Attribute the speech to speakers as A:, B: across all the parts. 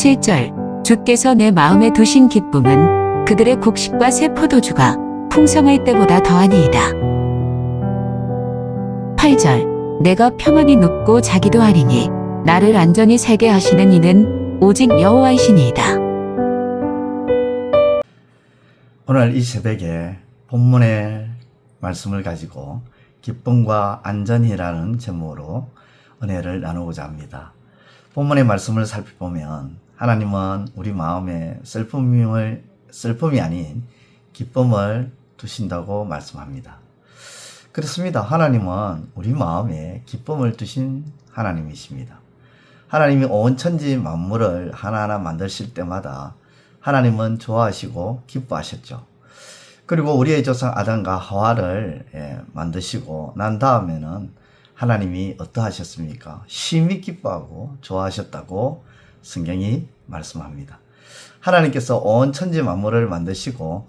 A: 7절 주께서 내 마음에 두신 기쁨은 그들의 곡식과 새 포도주가 풍성할 때보다 더하니이다. 8절 내가 평안히 눕고 자기도 하리니 나를 안전히 살게 하시는 이는 오직 여호와이시니이다.
B: 오늘 이 새벽에 본문의 말씀을 가지고 기쁨과 안전이라는 제목으로 은혜를 나누고자 합니다. 본문의 말씀을 살펴보면 하나님은 우리 마음에 슬픔이 아닌 기쁨을 두신다고 말씀합니다. 그렇습니다. 하나님은 우리 마음에 기쁨을 두신 하나님이십니다. 하나님이 온 천지 만물을 하나하나 만드실 때마다 하나님은 좋아하시고 기뻐하셨죠. 그리고 우리의 조상 아담과 하와를 만드시고 난 다음에는 하나님이 어떠하셨습니까? 심히 기뻐하고 좋아하셨다고 성경이 말씀합니다. 하나님께서 온 천지 만물을 만드시고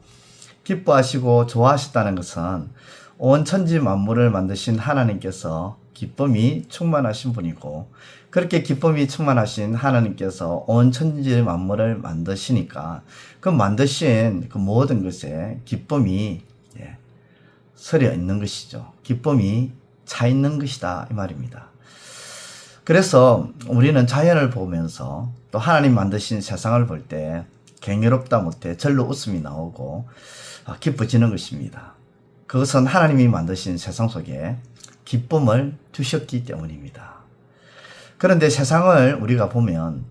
B: 기뻐하시고 좋아하셨다는 것은 온 천지 만물을 만드신 하나님께서 기쁨이 충만하신 분이고, 그렇게 기쁨이 충만하신 하나님께서 온 천지 만물을 만드시니까 그 만드신 그 모든 것에 기쁨이 서려 있는 것이죠. 기쁨이 차 있는 것이다 이 말입니다. 그래서 우리는 자연을 보면서 또 하나님 만드신 세상을 볼 때 경이롭다 못해 절로 웃음이 나오고 기뻐지는 것입니다. 그것은 하나님이 만드신 세상 속에 기쁨을 두셨기 때문입니다. 그런데 세상을 우리가 보면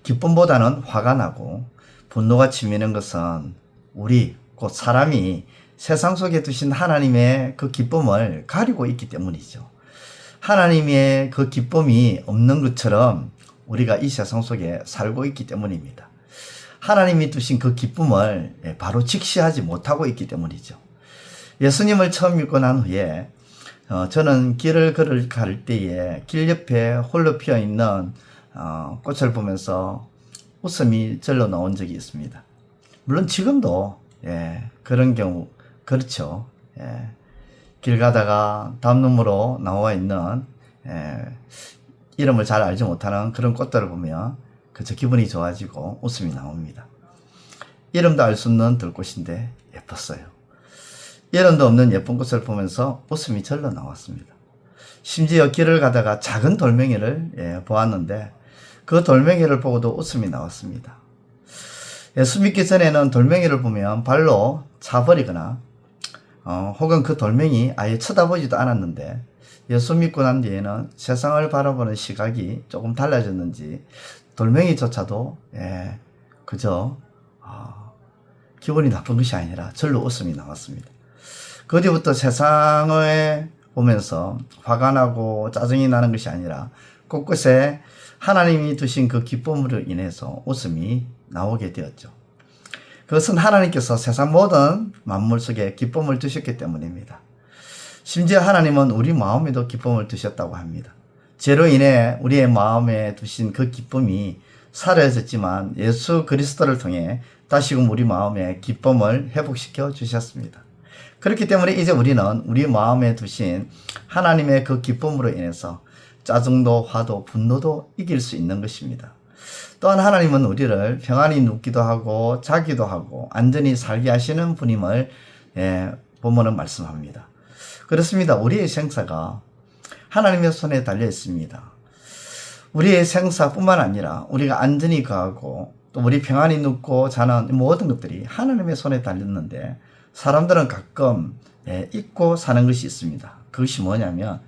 B: 기쁨보다는 화가 나고 분노가 치미는 것은 우리 곧 사람이 세상 속에 두신 하나님의 그 기쁨을 가리고 있기 때문이죠. 하나님의 그 기쁨이 없는 것처럼 우리가 이 세상 속에 살고 있기 때문입니다. 하나님이 두신 그 기쁨을 바로 직시하지 못하고 있기 때문이죠. 예수님을 처음 믿고 난 후에 저는 길을 갈 때에 길 옆에 홀로 피어 있는 꽃을 보면서 웃음이 절로 나온 적이 있습니다. 물론 지금도 그런 경우 그렇죠. 길 가다가 담론으로 나와 있는 이름을 잘 알지 못하는 그런 꽃들을 보면 그저 기분이 좋아지고 웃음이 나옵니다. 이름도 알 수 없는 들꽃인데 예뻤어요. 이름도 없는 예쁜 꽃을 보면서 웃음이 절로 나왔습니다. 심지어 길을 가다가 작은 돌멩이를 보았는데 그 돌멩이를 보고도 웃음이 나왔습니다. 예수 믿기 전에는 돌멩이를 보면 발로 차버리거나 혹은 그 돌멩이 아예 쳐다보지도 않았는데 예수 믿고 난 뒤에는 세상을 바라보는 시각이 조금 달라졌는지 돌멩이조차도 그저 기분이 나쁜 것이 아니라 절로 웃음이 나왔습니다. 그 뒤부터 세상을 보면서 화가 나고 짜증이 나는 것이 아니라 곳곳에 하나님이 두신 그 기쁨으로 인해서 웃음이 나오게 되었죠. 그것은 하나님께서 세상 모든 만물 속에 기쁨을 두셨기 때문입니다. 심지어 하나님은 우리 마음에도 기쁨을 두셨다고 합니다. 죄로 인해 우리의 마음에 두신 그 기쁨이 사라졌지만 예수 그리스도를 통해 다시금 우리 마음에 기쁨을 회복시켜 주셨습니다. 그렇기 때문에 이제 우리는 우리 마음에 두신 하나님의 그 기쁨으로 인해서 짜증도 화도 분노도 이길 수 있는 것입니다. 또한 하나님은 우리를 평안히 눕기도 하고 자기도 하고 안전히 살게 하시는 분임을 본문은 말씀합니다. 그렇습니다. 우리의 생사가 하나님의 손에 달려 있습니다. 우리의 생사뿐만 아니라 우리가 안전히 거하고 또 우리 평안히 눕고 자는 모든 것들이 하나님의 손에 달렸는데 사람들은 가끔 잊고 사는 것이 있습니다. 그것이 뭐냐면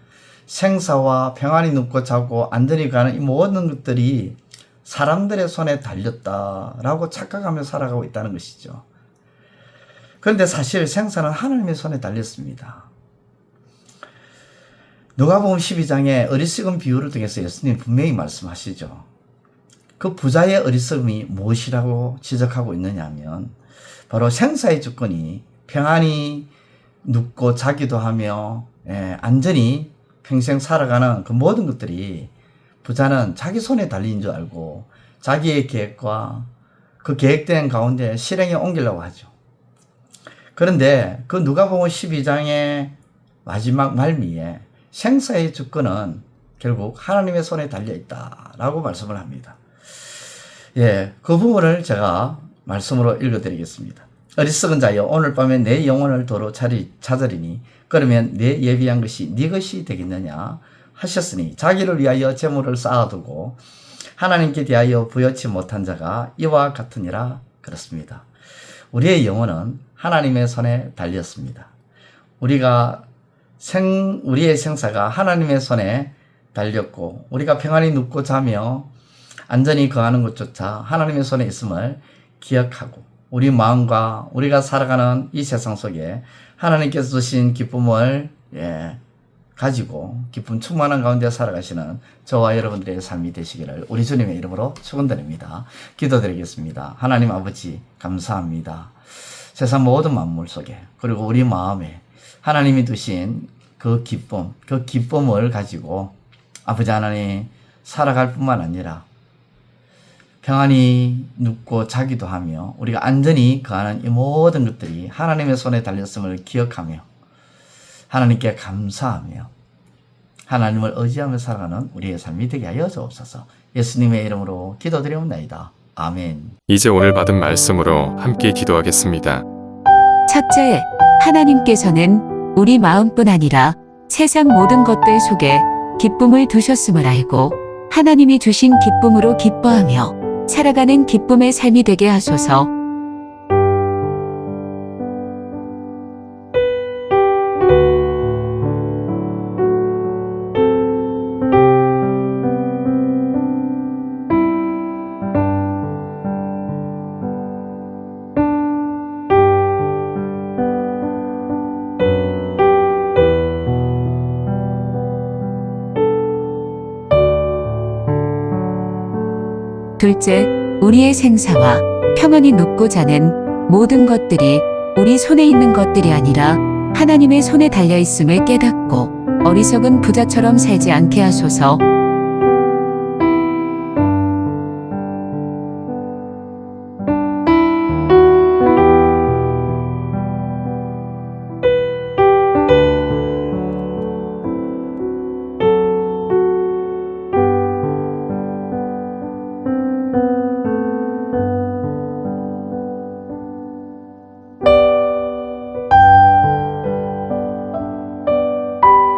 B: 생사와 평안히 눕고 자고 안전히 가는 이 모든 것들이 사람들의 손에 달렸다라고 착각하며 살아가고 있다는 것이죠. 그런데 사실 생사는 하나님의 손에 달렸습니다. 누가복음 12장에 어리석은 비유를 통해서 예수님 분명히 말씀하시죠. 그 부자의 어리석음이 무엇이라고 지적하고 있느냐 하면 바로 생사의 주권이 평안히 눕고 자기도 하며 안전히 평생 살아가는 그 모든 것들이 부자는 자기 손에 달린 줄 알고 자기의 계획과 그 계획된 가운데 실행에 옮기려고 하죠. 그런데 그 누가복음 12장의 마지막 말미에 생사의 주권은 결국 하나님의 손에 달려있다라고 말씀을 합니다. 예, 그 부분을 제가 말씀으로 읽어드리겠습니다. 어리석은 자여 오늘 밤에 내 영혼을 도로 찾으리니 그러면 내 예비한 것이 네 것이 되겠느냐 하셨으니 자기를 위하여 재물을 쌓아두고 하나님께 대하여 부여치 못한 자가 이와 같으니라. 그렇습니다. 우리의 영혼은 하나님의 손에 달렸습니다. 우리의 생사가 하나님의 손에 달렸고 우리가 평안히 눕고 자며 안전히 거하는 것조차 하나님의 손에 있음을 기억하고 우리 마음과 우리가 살아가는 이 세상 속에 하나님께서 주신 기쁨을 가지고 기쁨 충만한 가운데 살아가시는 저와 여러분들의 삶이 되시기를 우리 주님의 이름으로 축원드립니다. 기도드리겠습니다. 하나님 아버지 감사합니다. 세상 모든 만물 속에 그리고 우리 마음에 하나님이 두신 그 기쁨을 가지고 아버지 하나님 살아갈 뿐만 아니라 평안히 눕고 자기도 하며 우리가 안전히 거하는 이 모든 것들이 하나님의 손에 달렸음을 기억하며 하나님께 감사하며 하나님을 의지하며 살아가는 우리의 삶이 되게 하여 주옵소서. 예수님의 이름으로 기도드리옵나이다. 아멘.
C: 이제 오늘 받은 말씀으로 함께 기도하겠습니다.
A: 첫째, 하나님께서는 우리 마음뿐 아니라 세상 모든 것들 속에 기쁨을 두셨음을 알고 하나님이 주신 기쁨으로 기뻐하며 살아가는 기쁨의 삶이 되게 하소서. 둘째, 우리의 생사와 평안히 눕고 자는 모든 것들이 우리 손에 있는 것들이 아니라 하나님의 손에 달려 있음을 깨닫고 어리석은 부자처럼 살지 않게 하소서.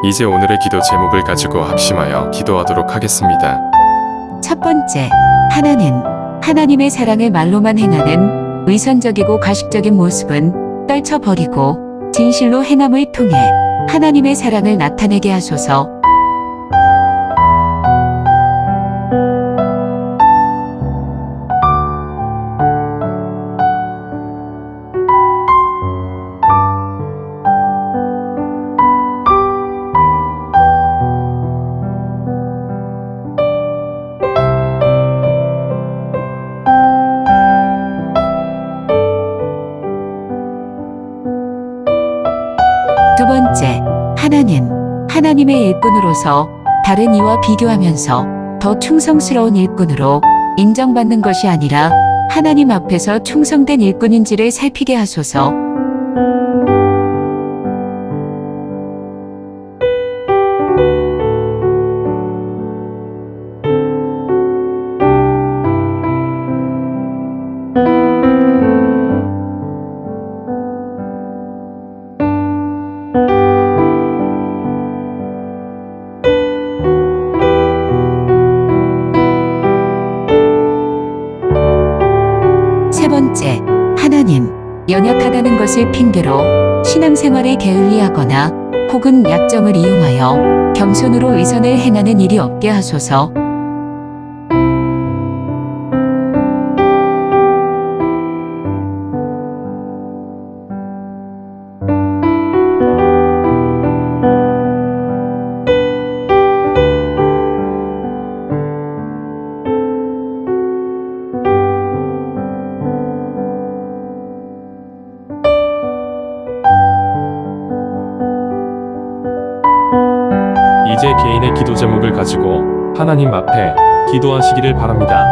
C: 이제 오늘의 기도 제목을 가지고 합심하여 기도하도록 하겠습니다.
A: 첫 번째, 하나는 하나님의 사랑을 말로만 행하는 위선적이고 가식적인 모습은 떨쳐버리고 진실로 행함을 통해 하나님의 사랑을 나타내게 하소서. 두 번째, 하나는 하나님의 일꾼으로서 다른 이와 비교하면서 더 충성스러운 일꾼으로 인정받는 것이 아니라 하나님 앞에서 충성된 일꾼인지를 살피게 하소서. 세 번째, 하나는 연약하다는 것을 핑계로 신앙생활에 게을리하거나 혹은 약점을 이용하여 겸손으로 위선을 행하는 일이 없게 하소서.
C: 이제 개인의 기도 제목을 가지고 하나님 앞에 기도하시기를 바랍니다.